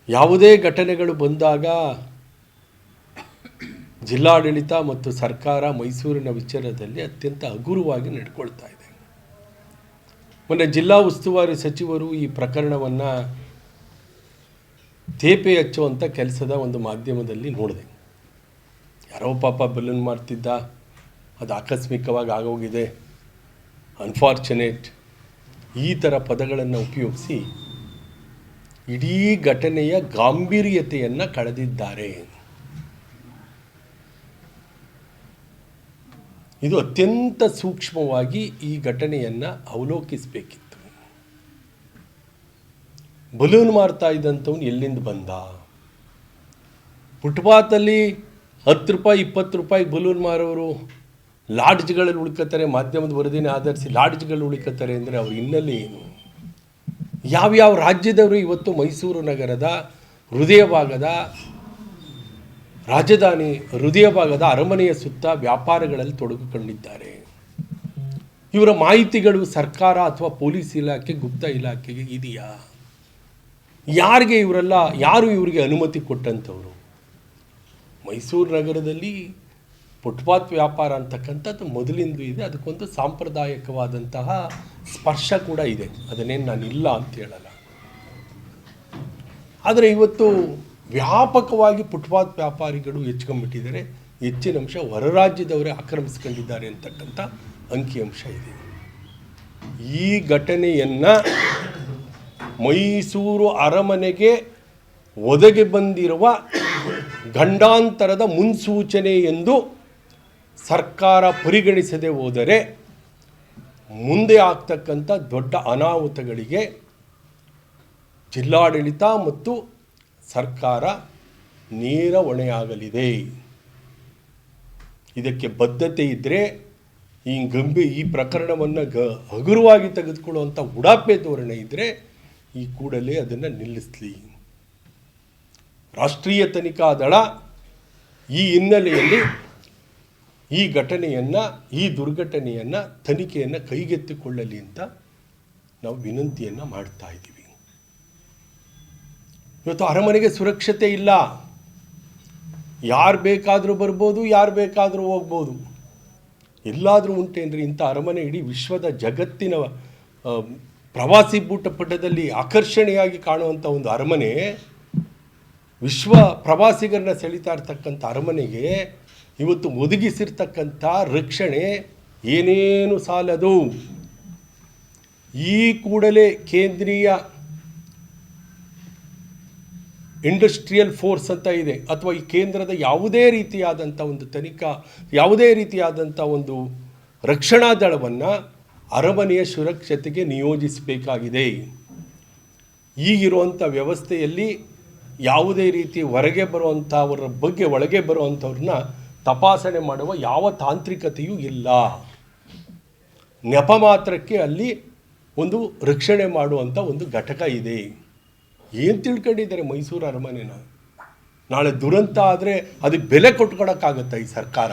ಯಾವುದೇ ಘಟನೆಗಳು ಬಂದಾಗ ಜಿಲ್ಲಾಡಳಿತ ಮತ್ತು ಸರ್ಕಾರ ಮೈಸೂರಿನ ವಿಚಾರದಲ್ಲಿ ಅತ್ಯಂತ ಹಗುರವಾಗಿ ನಡ್ಕೊಳ್ತಾ ಇದೆ. ಮೊನ್ನೆ ಜಿಲ್ಲಾ ಉಸ್ತುವಾರಿ ಸಚಿವರು ಈ ಪ್ರಕರಣವನ್ನು ತೇಪೆ ಹಚ್ಚುವಂಥ ಕೆಲಸದ ಒಂದು ಮಾಧ್ಯಮದಲ್ಲಿ ನೋಡಿದೆ. ಯಾರೋ ಪಾಪ ಬಲೂನ್ ಮಾಡ್ತಿದ್ದ, ಅದು ಆಕಸ್ಮಿಕವಾಗಿ ಆಗೋಗಿದೆ, ಅನ್ಫಾರ್ಚುನೇಟ್, ಈ ಥರ ಪದಗಳನ್ನು ಉಪಯೋಗಿಸಿ ಇಡೀ ಘಟನೆಯ ಗಾಂಭೀರ್ಯತೆಯನ್ನು ಕಳೆದಿದ್ದಾರೆ. ಇದು ಅತ್ಯಂತ ಸೂಕ್ಷ್ಮವಾಗಿ ಈ ಘಟನೆಯನ್ನು ಅವಲೋಕಿಸಬೇಕಿತ್ತು. ಬಲೂನ್ ಮಾರ್ತಾ ಇದ್ದಂಥವ್ನು ಎಲ್ಲಿಂದ ಬಂದ? ಫುಟ್ಪಾತಲ್ಲಿ 10 ರೂಪಾಯಿ 20 ರೂಪಾಯಿ ಬಲೂನ್ ಮಾರೋರು ಲಾಡ್ಜ್ಗಳಲ್ಲಿ ಉಳ್ಕೋತಾರೆ. ಮಾಧ್ಯಮದ ವರದಿನ ಆಧರಿಸಿ ಲಾಡ್ಜ್ಗಳು ಉಳ್ಕೋತಾರೆ ಅಂದರೆ ಅವ್ರ ಹಿನ್ನೆಲೆ ಏನು? ಯಾವ್ಯಾವ ರಾಜ್ಯದವರು ಇವತ್ತು ಮೈಸೂರು ನಗರದ ಹೃದಯ ಭಾಗದ ರಾಜಧಾನಿ ಹೃದಯ ಭಾಗದ ಅರಮನೆಯ ಸುತ್ತ ವ್ಯಾಪಾರಗಳಲ್ಲಿ ತೊಡಗಿಕೊಂಡಿದ್ದಾರೆ? ಇವರ ಮಾಹಿತಿಗಳು ಸರ್ಕಾರ ಅಥವಾ ಪೊಲೀಸ್ ಇಲಾಖೆ, ಗುಪ್ತ ಇಲಾಖೆಗೆ ಇದೆಯಾ? ಯಾರು ಇವರಿಗೆ ಅನುಮತಿ ಕೊಟ್ಟಂಥವ್ರು? ಮೈಸೂರು ನಗರದಲ್ಲಿ ಫುಟ್ಪಾತ್ ವ್ಯಾಪಾರ ಅಂತಕ್ಕಂಥದ್ದು ಮೊದಲಿಂದಲೂ ಇದೆ. ಅದಕ್ಕೊಂದು ಸಾಂಪ್ರದಾಯಿಕವಾದಂತಹ ಸ್ಪರ್ಶ ಕೂಡ ಇದೆ, ಅದನ್ನೇನು ನಾನು ಇಲ್ಲ ಅಂತ ಹೇಳಲ್ಲ. ಆದರೆ ಇವತ್ತು ವ್ಯಾಪಕವಾಗಿ ಫುಟ್ಪಾತ್ ವ್ಯಾಪಾರಿಗಳು ಹೆಚ್ಚಿಕೊಂಡ್ಬಿಟ್ಟಿದ್ದಾರೆ. ಹೆಚ್ಚಿನ ಅಂಶ ಹೊರ ರಾಜ್ಯದವರೇ ಆಕ್ರಮಿಸ್ಕೊಂಡಿದ್ದಾರೆ ಅಂತಕ್ಕಂಥ ಅಂಕಿಅಂಶ ಇದೆ. ಈ ಘಟನೆಯನ್ನು ಮೈಸೂರು ಅರಮನೆಗೆ ಒದಗಿ ಬಂದಿರುವ ಗಂಡಾಂತರದ ಮುನ್ಸೂಚನೆ ಎಂದು ಸರ್ಕಾರ ಪರಿಗಣಿಸದೆ ಹೋದರೆ ಮುಂದೆ ಆಗ್ತಕ್ಕಂಥ ದೊಡ್ಡ ಅನಾಹುತಗಳಿಗೆ ಜಿಲ್ಲಾಡಳಿತ ಮತ್ತು ಸರ್ಕಾರ ನೇರ ಹೊಣೆಯಾಗಲಿದೆ. ಇದಕ್ಕೆ ಬದ್ಧತೆ ಇದ್ದರೆ ಈ ಪ್ರಕರಣವನ್ನು ಹಗುರವಾಗಿ ತೆಗೆದುಕೊಳ್ಳುವಂಥ ಉಡಾಪೆ ಧೋರಣೆ ಇದ್ದರೆ ಈ ಕೂಡಲೇ ಅದನ್ನು ನಿಲ್ಲಿಸಲಿ. ರಾಷ್ಟ್ರೀಯ ತನಿಖಾ ದಳ ಈ ಹಿನ್ನೆಲೆಯಲ್ಲಿ ಈ ಘಟನೆಯನ್ನು, ಈ ದುರ್ಘಟನೆಯನ್ನು, ತನಿಖೆಯನ್ನು ಕೈಗೆತ್ತಿಕೊಳ್ಳಲಿ ಅಂತ ನಾವು ವಿನಂತಿಯನ್ನು ಮಾಡ್ತಾ ಇದ್ದೀವಿ. ಇವತ್ತು ಅರಮನೆಗೆ ಸುರಕ್ಷತೆ ಇಲ್ಲ. ಯಾರು ಬೇಕಾದರೂ ಬರ್ಬೋದು, ಯಾರು ಬೇಕಾದರೂ ಹೋಗ್ಬೋದು. ಎಲ್ಲಾದರೂ ಉಂಟೇನ್ರಿ ಇಂಥ ಅರಮನೆ? ಇಡೀ ವಿಶ್ವದ ಜಗತ್ತಿನ ಪ್ರವಾಸಿ ಪುಟದಲ್ಲಿ ಆಕರ್ಷಣೆಯಾಗಿ ಕಾಣುವಂಥ ಒಂದು ಅರಮನೆ, ವಿಶ್ವ ಪ್ರವಾಸಿಗರನ್ನ ಸೆಳೀತಾ ಇರ್ತಕ್ಕಂಥ ಅರಮನೆಗೆ ಇವತ್ತು ಒದಗಿಸಿರ್ತಕ್ಕಂಥ ರಕ್ಷಣೆ ಏನೇನು ಸಾಲದು. ಈ ಕೂಡಲೇ ಕೇಂದ್ರೀಯ ಇಂಡಸ್ಟ್ರಿಯಲ್ ಫೋರ್ಸ್ ಅಂತ ಇದೆ, ಅಥವಾ ಈ ಕೇಂದ್ರದ ಯಾವುದೇ ರೀತಿಯಾದಂಥ ಒಂದು ತನಿಖಾ, ಯಾವುದೇ ರೀತಿಯಾದಂಥ ಒಂದು ರಕ್ಷಣಾ ದಳವನ್ನು ಅರಮನೆಯ ಸುರಕ್ಷತೆಗೆ ನಿಯೋಜಿಸಬೇಕಾಗಿದೆ. ಈಗಿರುವಂಥ ವ್ಯವಸ್ಥೆಯಲ್ಲಿ ಯಾವುದೇ ರೀತಿ ಹೊರಗೆ ಬರುವಂಥವ್ರ ಬಗ್ಗೆ ಒಳಗೆ ಬರುವಂಥವ್ರನ್ನ ತಪಾಸಣೆ ಮಾಡುವ ಯಾವ ತಾಂತ್ರಿಕತೆಯೂ ಇಲ್ಲ. ನೆಪ ಮಾತ್ರಕ್ಕೆ ಅಲ್ಲಿ ಒಂದು ರಕ್ಷಣೆ ಮಾಡುವಂಥ ಒಂದು ಘಟಕ ಇದೆ. ಏನು ತಿಳ್ಕೊಂಡಿದ್ದಾರೆ ಮೈಸೂರು ಅರಮನೆನ? ನಾಳೆ ದುರಂತ ಆದರೆ ಅದಕ್ಕೆ ಬೆಲೆ ಕೊಟ್ಕೊಳಕ್ಕಾಗತ್ತಾ ಈ ಸರ್ಕಾರ?